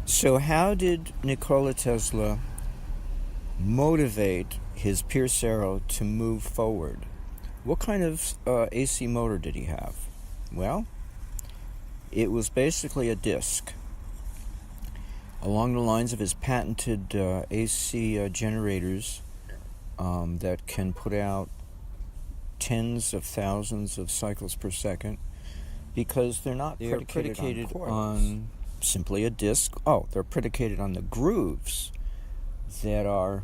So how did Nikola Tesla motivate his Pierce Arrow to move forward? What kind of AC motor did he have? Well, it was basically a disc. Along the lines of his patented AC generators that can put out tens of thousands of cycles per second, because they're predicated on simply a disc. They're predicated on the grooves that are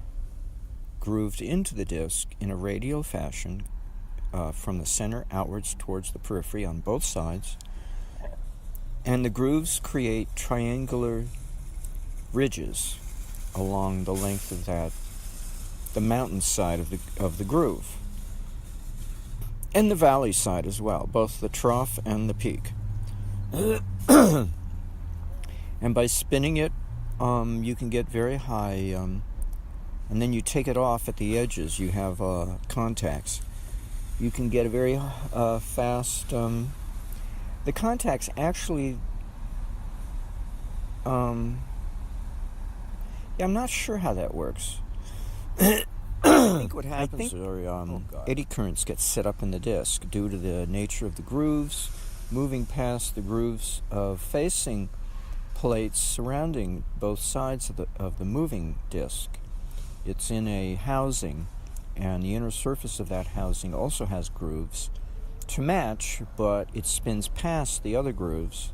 grooved into the disc in a radial fashion from the center outwards towards the periphery on both sides. And the grooves create triangular ridges along the length of the mountain side of the groove. And the valley side as well, both the trough and the peak. And by spinning it, you can get very high, and then you take it off at the edges. You have contacts. You can get a very fast... the contacts actually... I'm not sure how that works. I think what happens are eddy currents get set up in the disc due to the nature of the grooves, moving past the grooves of facing plates surrounding both sides of the moving disc. It's in a housing, and the inner surface of that housing also has grooves to match, but it spins past the other grooves,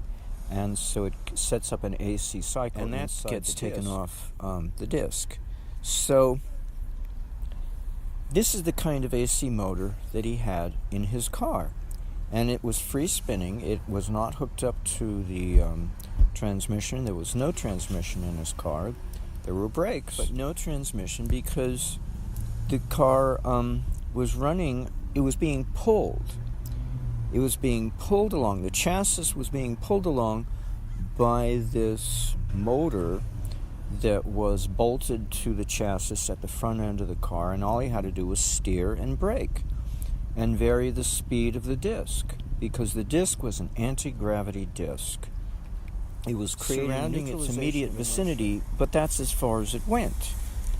and so it sets up an AC cycle, and that gets taken off the disc. So this is the kind of AC motor that he had in his car, and it was free spinning. It was not hooked up to the transmission. There was no transmission in his car. There were brakes, but no transmission, because the car was running. It was being pulled. It was being pulled along. The chassis was being pulled along by this motor that was bolted to the chassis at the front end of the car, and all he had to do was steer and brake and vary the speed of the disc, because the disc was an anti-gravity disc. It was surrounding its immediate vicinity, but that's as far as it went.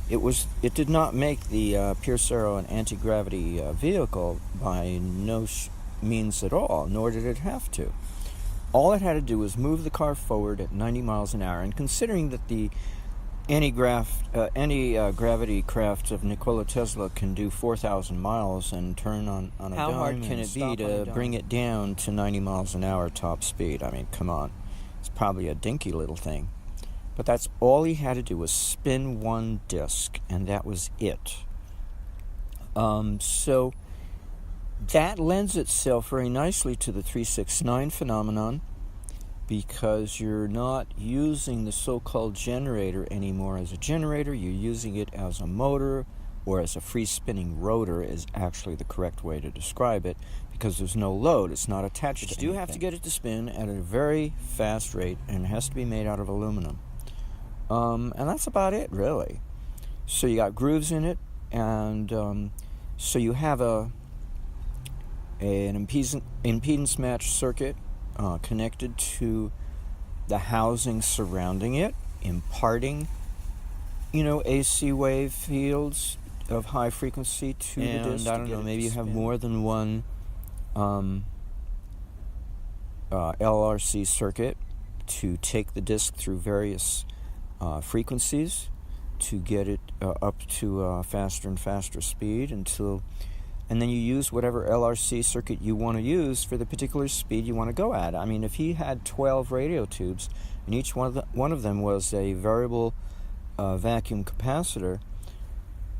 It did not make the Pierce Arrow an anti-gravity vehicle by no means at all, nor did it have to. All it had to do was move the car forward at 90 miles an hour, and considering that the anti-gravity craft of Nikola Tesla can do 4,000 miles and turn on a dime, how hard can it be to bring it down to 90 miles an hour top speed? I mean, come on. It's probably a dinky little thing. But that's all he had to do, was spin one disc, and that was it. So that lends itself very nicely to the 369 phenomenon, because you're not using the so-called generator anymore as a generator. You're using it as a motor, or as a free-spinning rotor is actually the correct way to describe it, because there's no load. It's not attached to anything. You do have to get it to spin at a very fast rate, and it has to be made out of aluminum. And that's about it, really. So you got grooves in it, and so you have an impedance match circuit connected to the housing surrounding it, imparting, AC wave fields of high frequency to the disc. And I don't know, maybe you have more than one LRC circuit to take the disc through various frequencies to get it up to faster and faster speed and then you use whatever LRC circuit you want to use for the particular speed you want to go at. I mean, if he had 12 radio tubes, and each one of them was a variable vacuum capacitor,